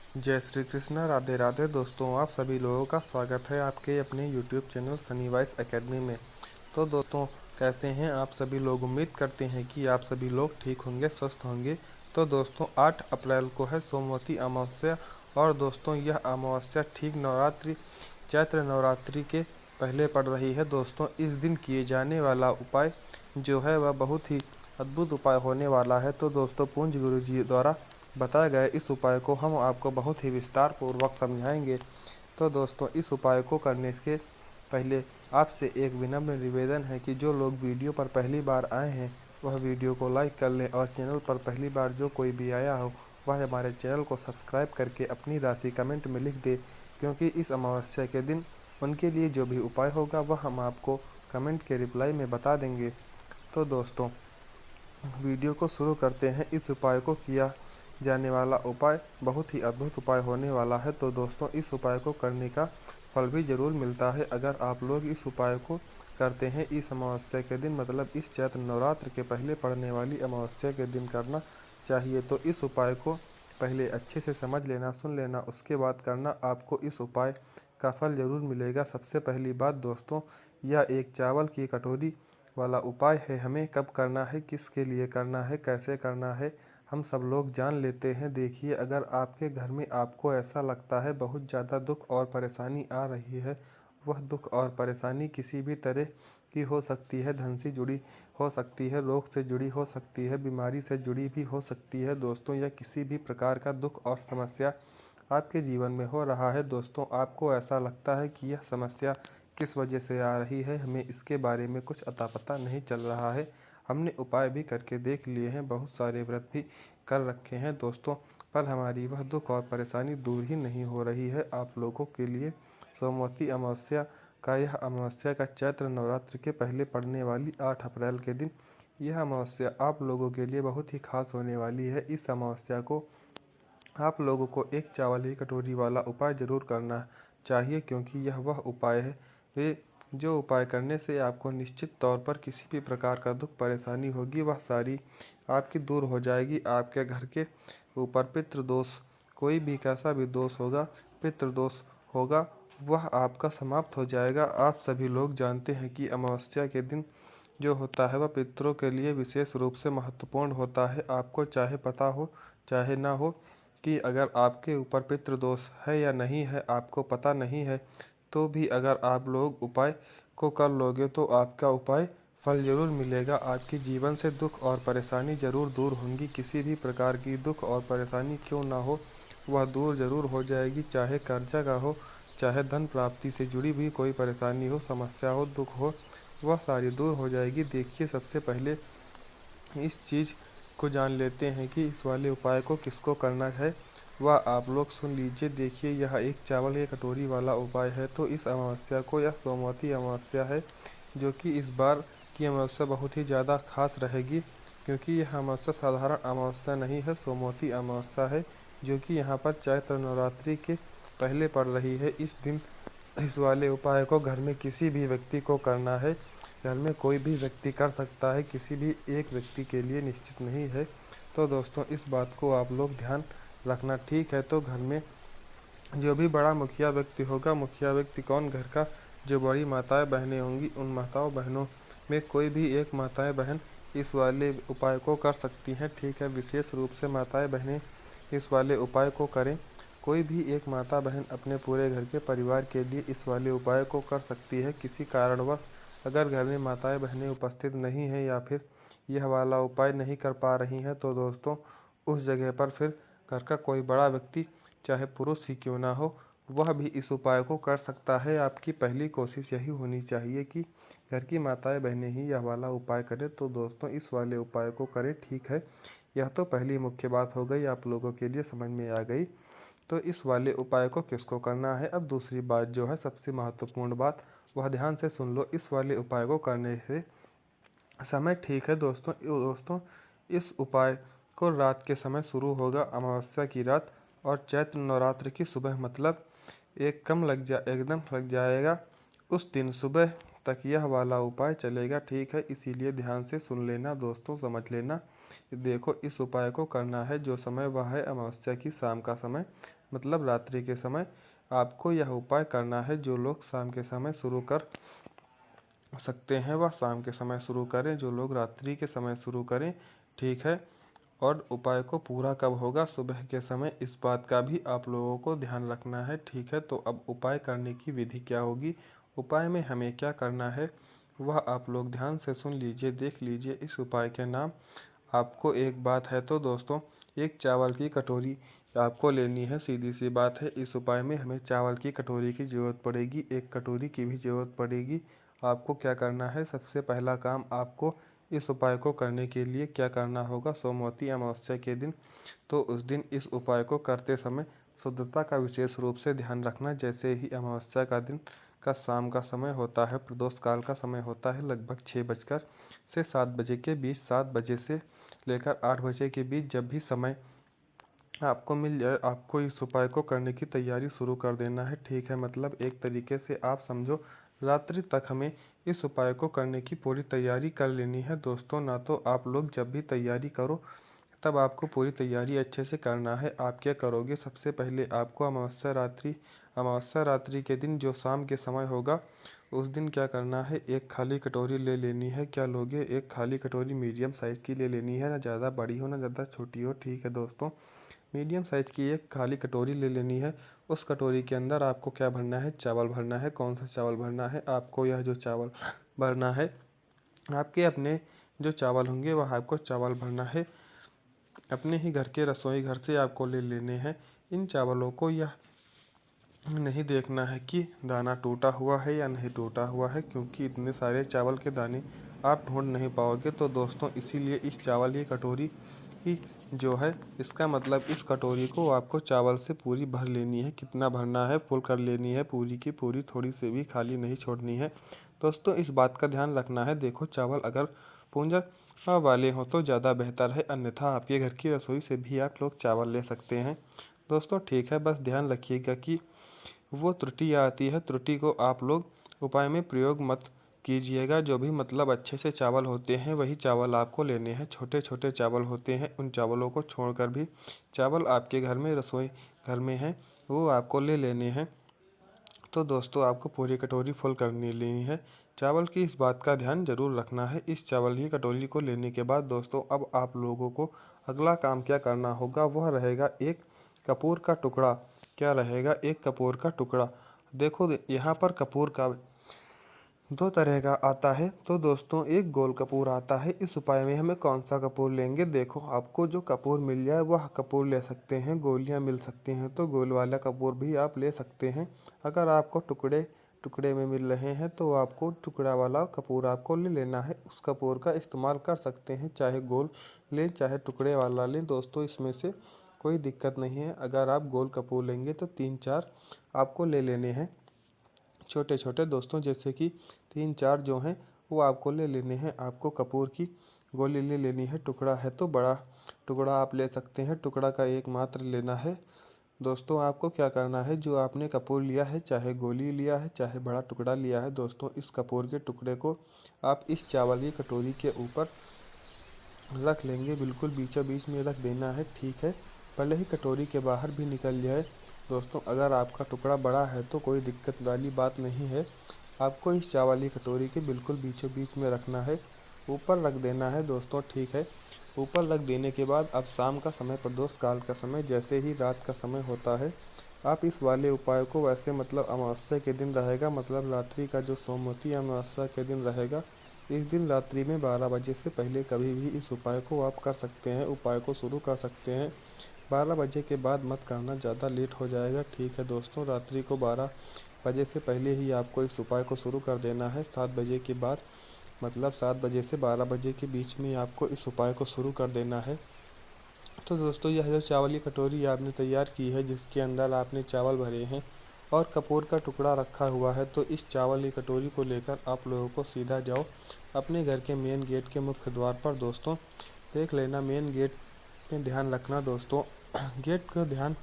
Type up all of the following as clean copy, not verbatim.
जय श्री कृष्णा, राधे राधे। दोस्तों, आप सभी लोगों का स्वागत है आपके अपने YouTube channel Sunny voice academy में। तो दोस्तों, कैसे हैं आप सभी लोग? उम्मीद करते हैं कि आप सभी लोग ठीक होंगे, स्वस्थ होंगे। तो दोस्तों, 8 अप्रैल को है सोमवती अमावस्या। और दोस्तों, यह अमावस्या ठीक नवरात्रि चैत्र नवरात्रि के पहले पड़ रही है। दोस्तों, इस दिन किए जाने वाला उपाय जो है वह बहुत ही अद्भुत उपाय होने वाला है। तो दोस्तों, पूज्य गुरु जी द्वारा बताए गए इस उपाय को हम आपको बहुत ही विस्तार पूर्वक समझाएंगे। तो दोस्तों, इस उपाय को करने के पहले आपसे एक विनम्र निवेदन है कि जो लोग वीडियो पर पहली बार आए हैं वह वीडियो को लाइक कर लें, और चैनल पर पहली बार जो कोई भी आया हो वह हमारे चैनल को सब्सक्राइब करके अपनी राशि कमेंट में लिख दे, क्योंकि इस अमावस्या के दिन उनके लिए जो भी उपाय होगा वह हम आपको कमेंट के रिप्लाई में बता देंगे। तो दोस्तों, वीडियो को शुरू करते हैं। इस उपाय को किया जाने वाला उपाय बहुत ही अद्भुत उपाय होने वाला है। तो दोस्तों, इस उपाय को करने का फल भी जरूर मिलता है अगर आप लोग इस उपाय को करते हैं। इस अमावस्या के दिन, मतलब इस चैत्र नवरात्र के पहले पड़ने वाली अमावस्या के दिन करना चाहिए। तो इस उपाय को पहले अच्छे से समझ लेना, सुन लेना, उसके बाद करना। आपको इस उपाय का फल जरूर मिलेगा। सबसे पहली बात दोस्तों, यह एक चावल की कटोरी वाला उपाय है। हमें कब करना है, किसके लिए करना है, कैसे करना है, हम सब लोग जान लेते हैं। देखिए, अगर आपके घर में आपको ऐसा लगता है बहुत ज़्यादा दुख और परेशानी आ रही है, वह दुख और परेशानी किसी भी तरह की हो सकती है। धन से जुड़ी हो सकती है, रोग से जुड़ी हो सकती है, बीमारी से जुड़ी भी हो सकती है दोस्तों, या किसी भी प्रकार का दुख और समस्या आपके जीवन में हो रहा है। दोस्तों, आपको ऐसा लगता है कि यह समस्या किस वजह से आ रही है, हमें इसके बारे में कुछ अता पता नहीं चल रहा है। हमने उपाय भी करके देख लिए हैं, बहुत सारे व्रत भी कर रखे हैं दोस्तों, पर हमारी वह दुख और परेशानी दूर ही नहीं हो रही है। आप लोगों के लिए सोमवती अमावस्या का यह अमावस्या का चैत्र नवरात्र के पहले पड़ने वाली 8 अप्रैल के दिन यह अमावस्या आप लोगों के लिए बहुत ही खास होने वाली है। इस अमावस्या को आप लोगों को एक चावल की कटोरी वाला उपाय ज़रूर करना चाहिए, क्योंकि यह वह उपाय है वे जो उपाय करने से आपको निश्चित तौर पर किसी भी प्रकार का दुख परेशानी होगी वह सारी आपकी दूर हो जाएगी। आपके घर के ऊपर पितृदोष, कोई भी कैसा भी दोष होगा, पितृदोष होगा, वह आपका समाप्त हो जाएगा। आप सभी लोग जानते हैं कि अमावस्या के दिन जो होता है वह पितरों के लिए विशेष रूप से महत्वपूर्ण होता है। आपको चाहे पता हो चाहे ना हो कि अगर आपके ऊपर पितृदोष है या नहीं है, आपको पता नहीं है, तो भी अगर आप लोग उपाय को कर लोगे तो आपका उपाय फल जरूर मिलेगा। आपके जीवन से दुख और परेशानी जरूर दूर होंगी। किसी भी प्रकार की दुख और परेशानी क्यों ना हो, वह दूर जरूर हो जाएगी। चाहे कर्जा का हो, चाहे धन प्राप्ति से जुड़ी भी कोई परेशानी हो, समस्या हो, दुख हो, वह सारी दूर हो जाएगी। देखिए, सबसे पहले इस चीज़ को जान लेते हैं कि इस वाले उपाय को किसको करना है, वह आप लोग सुन लीजिए। देखिए, यह एक चावल की कटोरी वाला उपाय है। तो इस अमावस्या को, यह सोमवती अमावस्या है, जो कि इस बार की अमावस्या बहुत ही ज़्यादा खास रहेगी, क्योंकि यह अमावस्या साधारण अमावस्या नहीं है, सोमवती अमावस्या है, जो कि यहाँ पर चैत्र नवरात्रि के पहले पड़ रही है। इस दिन इस वाले उपाय को घर में किसी भी व्यक्ति को करना है। घर में कोई भी व्यक्ति कर सकता है, किसी भी एक व्यक्ति के लिए निश्चित नहीं है। तो दोस्तों, इस बात को आप लोग ध्यान रखना, ठीक है। तो घर में जो भी बड़ा मुखिया व्यक्ति होगा, मुखिया व्यक्ति कौन, घर का जो बड़ी माताएं बहनें होंगी, उन माताओं बहनों में कोई भी एक माताएं बहन इस वाले उपाय को कर सकती हैं, ठीक है। विशेष रूप से माताएं बहनें इस वाले उपाय को करें। कोई भी एक माता बहन अपने पूरे घर के परिवार के लिए इस वाले उपाय को कर सकती है। किसी कारणवश अगर घर में माताएं बहनें उपस्थित नहीं हैं या फिर यह वाला उपाय नहीं कर पा रही हैं, तो दोस्तों, उस जगह पर फिर घर का कोई बड़ा व्यक्ति, चाहे पुरुष ही क्यों ना हो, वह भी इस उपाय को कर सकता है। आपकी पहली कोशिश यही होनी चाहिए कि घर की माताएं बहनें ही यह वाला उपाय करें। तो दोस्तों, इस वाले उपाय को करें, ठीक है। यह तो पहली मुख्य बात हो गई, आप लोगों के लिए समझ में आ गई। तो इस वाले उपाय को किसको करना है। अब दूसरी बात जो है, सबसे महत्वपूर्ण बात, वह ध्यान से सुन लो। इस वाले उपाय को करने से समय, ठीक है दोस्तों, इस उपाय को रात के समय शुरू होगा, अमावस्या की रात, और चैत्र नवरात्र की सुबह, मतलब एकदम लग जाएगा। उस दिन सुबह तक यह वाला उपाय चलेगा, ठीक है। इसीलिए ध्यान से सुन लेना दोस्तों, समझ लेना। देखो इस उपाय को करना है जो समय वह है अमावस्या की शाम का समय, मतलब रात्रि के समय। आपको यह उपाय करना है। जो लोग शाम के समय शुरू कर सकते हैं वह शाम के समय शुरू करें, जो लोग रात्रि के समय शुरू करें, ठीक है। और उपाय को पूरा कब होगा? सुबह के समय। इस बात का भी आप लोगों को ध्यान रखना है, ठीक है। तो अब उपाय करने की विधि क्या होगी, उपाय में हमें क्या करना है, वह आप लोग ध्यान से सुन लीजिए, देख लीजिए। इस उपाय के नाम आपको एक बात है तो दोस्तों, एक चावल की कटोरी आपको लेनी है। सीधी सी बात है, इस उपाय में हमें चावल की कटोरी की ज़रूरत पड़ेगी, एक कटोरी की भी ज़रूरत पड़ेगी। आपको क्या करना है, सबसे पहला काम आपको इस उपाय को करने के लिए क्या करना होगा, सोमवती अमावस्या के दिन, तो उस दिन इस उपाय को करते समय शुद्धता का विशेष रूप से ध्यान रखना। जैसे ही अमावस्या का दिन का शाम का समय होता है, प्रदोष काल का समय होता है, लगभग 6 बजकर से 7 बजे के बीच, 7 बजे से लेकर 8 बजे के बीच जब भी समय आपको मिल जाए, आपको इस उपाय को करने की तैयारी शुरू कर देना है, ठीक है। मतलब एक तरीके से आप समझो, रात्रि तक हमें इस उपाय को करने की पूरी तैयारी कर लेनी है दोस्तों। ना तो आप लोग जब भी तैयारी करो तब आपको पूरी तैयारी अच्छे से करना है। आप क्या करोगे, सबसे पहले आपको अमावस्या रात्रि के दिन जो शाम के समय होगा, उस दिन क्या करना है, एक खाली कटोरी ले लेनी है। क्या लोगे, एक खाली कटोरी मीडियम साइज़ की ले लेनी है, ना ज़्यादा बड़ी हो ना ज़्यादा छोटी हो, ठीक है दोस्तों। मीडियम साइज़ की एक खाली कटोरी ले लेनी है। उस कटोरी के अंदर आपको क्या भरना है, चावल भरना है। कौन सा चावल भरना है आपको, यह जो चावल भरना है, आपके अपने जो चावल होंगे वह आपको चावल भरना है, अपने ही घर के रसोई घर से आपको ले लेने हैं। इन चावलों को यह नहीं देखना है कि दाना टूटा हुआ है या नहीं टूटा हुआ है, क्योंकि इतने सारे चावल के दाने आप ढूंढ नहीं पाओगे। तो दोस्तों इसीलिए इस चावल की कटोरी ही जो है, इसका मतलब इस कटोरी को आपको चावल से पूरी भर लेनी है। कितना भरना है, फुल कर लेनी है पूरी की पूरी, थोड़ी से भी खाली नहीं छोड़नी है दोस्तों। इस बात का ध्यान रखना है। देखो चावल अगर पूंजा वाले हों तो ज़्यादा बेहतर है, अन्यथा आपके घर की रसोई से भी आप लोग चावल ले सकते हैं दोस्तों, ठीक है। बस ध्यान रखिएगा कि वो त्रुटि आती है, त्रुटि को आप लोग उपाय में प्रयोग मत कीजिएगा। जो भी मतलब अच्छे से चावल होते हैं वही चावल आपको लेने हैं। छोटे छोटे चावल होते हैं, उन चावलों को छोड़कर भी चावल आपके घर में रसोई घर में हैं वो आपको ले लेने हैं। तो दोस्तों आपको पूरी कटोरी फुल करनी लेनी है चावल की, इस बात का ध्यान जरूर रखना है। इस चावल की कटोरी को लेने के बाद दोस्तों अब आप लोगों को अगला काम क्या करना होगा, वह रहेगा एक कपूर का टुकड़ा। क्या रहेगा, एक कपूर का टुकड़ा। देखो यहाँ पर कपूर का दो तरह का आता है तो दोस्तों, एक गोल कपूर आता है। इस उपाय में हमें कौन सा कपूर लेंगे, देखो आपको जो कपूर मिल जाए वह कपूर ले सकते हैं। गोलियां मिल सकती हैं तो गोल वाला कपूर भी आप ले सकते हैं। अगर आपको टुकड़े टुकड़े में मिल रहे हैं तो आपको टुकड़ा वाला कपूर आपको ले लेना है। उस कपूर का इस्तेमाल कर सकते हैं, चाहे गोल लें चाहे टुकड़े वाला लें दोस्तों, इसमें से कोई दिक्कत नहीं है। अगर आप गोल कपूर लेंगे तो 3-4 आपको ले लेने हैं छोटे छोटे दोस्तों, जैसे कि 3-4 जो हैं वो आपको ले लेने हैं। आपको कपूर की गोली ले लेनी है, टुकड़ा है तो बड़ा टुकड़ा आप ले सकते हैं, टुकड़ा का एक मात्र लेना है दोस्तों। आपको क्या करना है, जो आपने कपूर लिया है, चाहे गोली लिया है चाहे बड़ा टुकड़ा लिया है दोस्तों, इस कपूर के टुकड़े को आप इस चावल की कटोरी के ऊपर रख लेंगे, बिल्कुल बीचों बीच में रख देना है, ठीक है। भले ही कटोरी के बाहर भी निकल जाए दोस्तों, अगर आपका टुकड़ा बड़ा है तो कोई दिक्कत वाली बात नहीं है। आपको इस चावल की कटोरी के बिल्कुल बीचों बीच में रखना है, ऊपर रख देना है दोस्तों, ठीक है। ऊपर रख देने के बाद अब शाम का समय, प्रदोष काल का समय, जैसे ही रात का समय होता है, आप इस वाले उपाय को वैसे मतलब अमावस्या के दिन रहेगा, मतलब रात्रि का जो सोमवती अमावस्या के दिन रहेगा, इस दिन रात्रि में 12 बजे से पहले कभी भी इस उपाय को आप कर सकते हैं, उपाय को शुरू कर सकते हैं। 12 बजे के बाद मत करना, ज़्यादा लेट हो जाएगा, ठीक है दोस्तों। रात्रि को 12 बजे से पहले ही आपको इस उपाय को शुरू कर देना है। 7 बजे के बाद, मतलब 7 बजे से 12 बजे के बीच में आपको इस उपाय को शुरू कर देना है। तो दोस्तों यह जो चावल की कटोरी आपने तैयार की है, जिसके अंदर आपने चावल भरे हैं और कपूर का टुकड़ा रखा हुआ है, तो इस चावल की कटोरी को लेकर आप लोगों को सीधा जाओ अपने घर के मेन गेट के मुख्य द्वार पर दोस्तों। देख लेना, मेन गेट में ध्यान रखना दोस्तों, गेट को ध्यान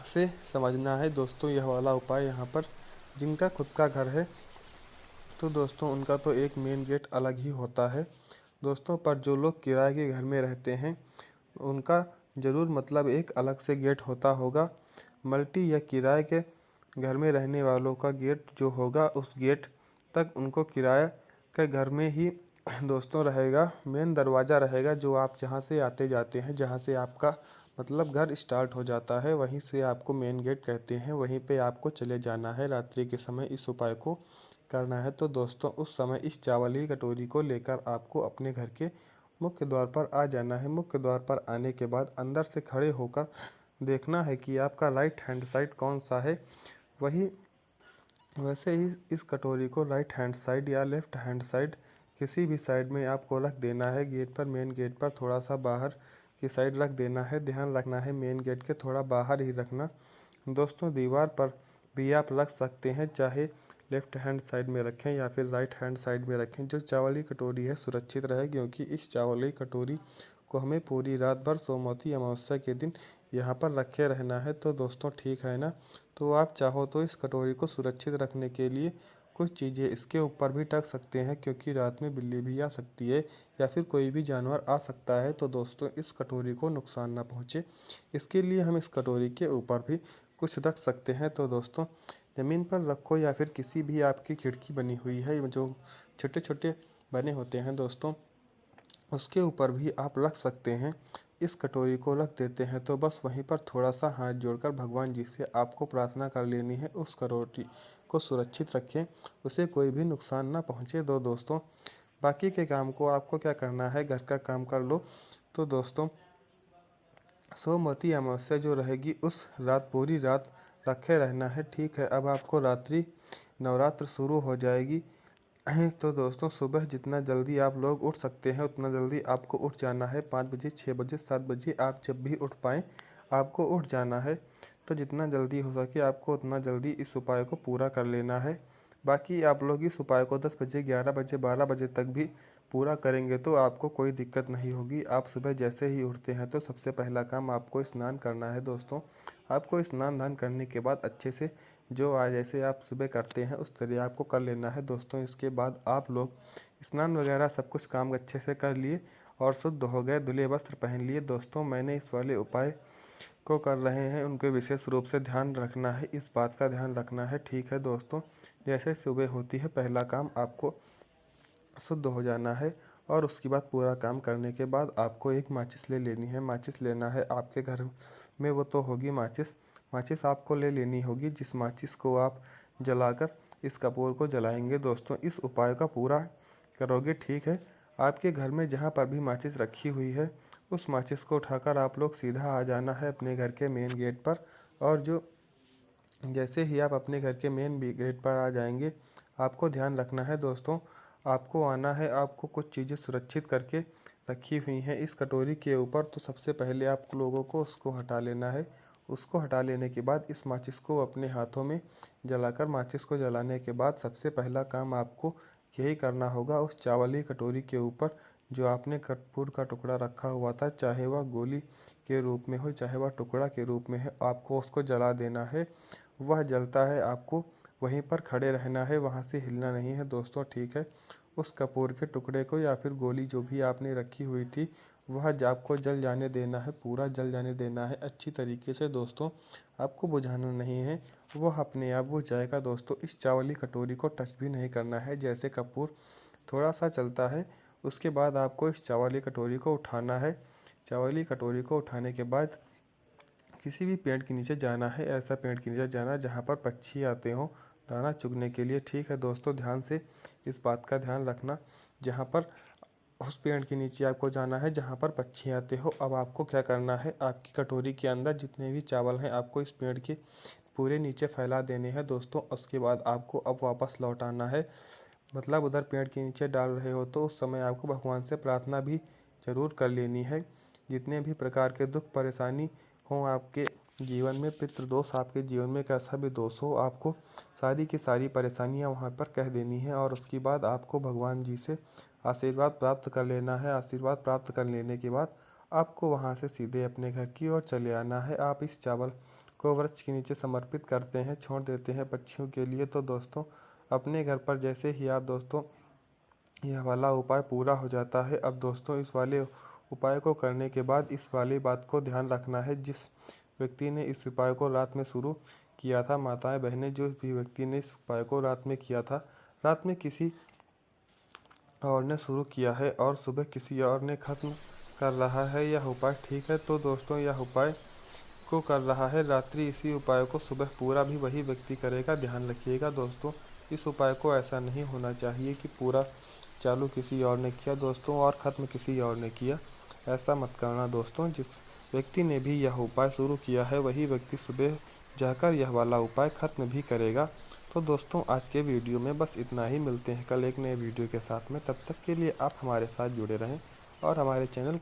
से समझना है दोस्तों। यह वाला उपाय यहाँ पर जिनका खुद का घर है तो दोस्तों उनका तो एक मेन गेट अलग ही होता है, दोस्तों पर जो लोग किराए के घर में रहते हैं उनका ज़रूर मतलब एक अलग से गेट होता होगा। मल्टी या किराए के घर में रहने वालों का गेट जो होगा उस गेट तक उनको किराए के घर में ही दोस्तों रहेगा, मेन दरवाज़ा रहेगा जो आप जहाँ से आते जाते हैं, जहाँ से आपका मतलब घर स्टार्ट हो जाता है वहीं से आपको मेन गेट कहते हैं, वहीं पे आपको चले जाना है। रात्रि के समय इस उपाय को करना है। तो दोस्तों उस समय इस चावल की कटोरी को लेकर आपको अपने घर के मुख्य द्वार पर आ जाना है। मुख्य द्वार पर आने के बाद अंदर से खड़े होकर देखना है कि आपका राइट हैंड साइड कौन सा है। वही वैसे ही इस कटोरी को राइट हैंड साइड या लेफ्ट हैंड साइड किसी भी साइड में आपको रख देना है। गेट पर, मेन गेट पर थोड़ा सा बाहर की साइड रख देना है। ध्यान रखना है मेन गेट के थोड़ा बाहर ही रखना। दोस्तों दीवार पर भी आप रख सकते हैं, चाहे लेफ्ट हैंड साइड में रखें या फिर राइट हैंड साइड में रखें। जो चावल की कटोरी है सुरक्षित रहे, क्योंकि इस चावल की कटोरी को हमें पूरी रात भर सोमवती अमावस्या के दिन यहाँ पर रखे रहना है। तो दोस्तों ठीक है ना। तो आप चाहो तो इस कटोरी को सुरक्षित रखने के लिए कुछ चीज़ें इसके ऊपर भी ढक सकते हैं, क्योंकि रात में बिल्ली भी आ सकती है या फिर कोई भी जानवर आ सकता है। तो दोस्तों इस कटोरी को नुकसान ना पहुँचे इसके लिए हम इस कटोरी के ऊपर भी कुछ रख सकते हैं। तो दोस्तों ज़मीन पर रखो या फिर किसी भी आपकी खिड़की बनी हुई है जो छोटे छोटे बने होते हैं दोस्तों, उसके ऊपर भी आप रख सकते हैं। इस कटोरी को रख देते हैं तो बस वहीं पर थोड़ा सा हाथ जोड़कर भगवान जी से आपको प्रार्थना कर लेनी है, उस कटोरी को सुरक्षित रखें, उसे कोई भी नुकसान ना पहुंचे। दो दोस्तों बाकी के काम को आपको क्या करना है, घर का काम कर लो। तो दोस्तों सोमवती अमावस्या जो रहेगी उस रात पूरी रात रखे रहना है। ठीक है, अब आपको रात्रि नवरात्र शुरू हो जाएगी। तो दोस्तों सुबह जितना जल्दी आप लोग उठ सकते हैं उतना जल्दी आपको उठ जाना है। 5 बजे, 6 बजे, 7 बजे आप जब भी उठ पाएँ आपको उठ जाना है। तो जितना जल्दी हो सके आपको उतना जल्दी इस उपाय को पूरा कर लेना है। बाकी आप लोग इस उपाय को 10 बजे, 11 बजे, 12 बजे तक भी पूरा करेंगे तो आपको कोई दिक्कत नहीं होगी। आप सुबह जैसे ही उठते हैं तो सबसे पहला काम आपको स्नान करना है। दोस्तों आपको स्नान दान करने के बाद अच्छे से जो आज जैसे आप सुबह करते हैं उस तरह आपको कर लेना है। दोस्तों इसके बाद आप लोग स्नान वगैरह सब कुछ काम अच्छे से कर लिए और शुद्ध हो गए, धुले वस्त्र पहन लिए। दोस्तों मैंने इस वाले उपाय को कर रहे हैं उनके विशेष रूप से ध्यान रखना है, इस बात का ध्यान रखना है। ठीक है दोस्तों, जैसे सुबह होती है पहला काम आपको शुद्ध हो जाना है और उसके बाद पूरा काम करने के बाद आपको एक माचिस ले लेनी है। माचिस लेना है आपके घर में वो तो होगी माचिस, माचिस आपको ले लेनी होगी जिस माचिस को आप जलाकर इस कपूर को जलाएंगे। दोस्तों इस उपाय का पूरा करोगे, ठीक है। आपके घर में जहाँ पर भी माचिस रखी हुई है उस माचिस को उठाकर आप लोग सीधा आ जाना है अपने घर के मेन गेट पर। और जो जैसे ही आप अपने घर के मेन गेट पर आ जाएंगे आपको ध्यान रखना है दोस्तों, आपको आना है, आपको कुछ चीज़ें सुरक्षित करके रखी हुई हैं इस कटोरी के ऊपर। तो सबसे पहले आप लोगों को उसको हटा लेना है। उसको हटा लेने के बाद इस माचिस को अपने हाथों में जलाकर, माचिस को जलाने के बाद सबसे पहला काम आपको यही करना होगा, उस चावल की कटोरी के ऊपर जो आपने कपूर का टुकड़ा रखा हुआ था, चाहे वह गोली के रूप में हो चाहे वह टुकड़ा के रूप में है, आपको उसको जला देना है। वह जलता है आपको वहीं पर खड़े रहना है, वहाँ से हिलना नहीं है दोस्तों, ठीक है। उस कपूर के टुकड़े को या फिर गोली जो भी आपने रखी हुई थी वह आपको जल जाने देना है, पूरा जल जाने देना है अच्छी तरीके से दोस्तों, आपको बुझाना नहीं है, वह अपने आप बुझ जाएगा। दोस्तों इस चावली कटोरी को टच भी नहीं करना है। जैसे कपूर थोड़ा सा चलता है उसके बाद आपको इस चावली कटोरी को उठाना है। चावली कटोरी को उठाने के बाद किसी भी पेड़ के नीचे जाना है, ऐसा पेड़ के नीचे जाना जहाँ पर पक्षी आते हों दाना चुगने के लिए, ठीक है दोस्तों। ध्यान से इस बात का ध्यान रखना, जहाँ पर उस पेड़ के नीचे आपको जाना है जहाँ पर पक्षी आते हो। अब आपको क्या करना है, आपकी कटोरी के अंदर जितने भी चावल हैं आपको इस पेड़ के पूरे नीचे फैला देने हैं दोस्तों। उसके बाद आपको अब वापस लौट आना है, मतलब उधर पेड़ के नीचे डाल रहे हो तो उस समय आपको भगवान से प्रार्थना भी ज़रूर कर लेनी है। जितने भी प्रकार के दुख परेशानी हों आपके जीवन में, पितृदोष आपके जीवन में कैसा भी दोष हो, आपको सारी की सारी परेशानियां वहां पर कह देनी है और उसके बाद आपको भगवान जी से आशीर्वाद प्राप्त कर लेना है। आशीर्वाद प्राप्त कर लेने के बाद आपको वहां से सीधे अपने घर की ओर चले आना है। आप इस चावल को वृक्ष के नीचे समर्पित करते हैं, छोड़ देते हैं पक्षियों के लिए। तो दोस्तों अपने घर पर जैसे ही आप दोस्तों यह वाला उपाय पूरा हो जाता है। अब दोस्तों इस वाले उपाय को करने के बाद इस वाली बात को ध्यान रखना है, जिस व्यक्ति ने इस उपाय को रात में शुरू किया था, माताएं बहनें, जो भी व्यक्ति ने इस उपाय को रात में किया था, रात में किसी और ने शुरू किया है और सुबह किसी और ने खत्म कर रहा है, यह उपाय ठीक है। तो दोस्तों यह उपाय को कर रहा है रात्रि, इसी उपाय को सुबह पूरा भी वही व्यक्ति करेगा। ध्यान रखिएगा दोस्तों, इस उपाय को ऐसा नहीं होना चाहिए कि पूरा चालू किसी और ने किया दोस्तों और ख़त्म किसी और ने किया। ऐसा मत करना दोस्तों। जिस व्यक्ति ने भी यह उपाय शुरू किया है वही व्यक्ति सुबह जाकर यह वाला उपाय ख़त्म भी करेगा। तो दोस्तों आज के वीडियो में बस इतना ही। मिलते हैं कल एक नए वीडियो के साथ में। तब तक के लिए आप हमारे साथ जुड़े रहें और हमारे चैनल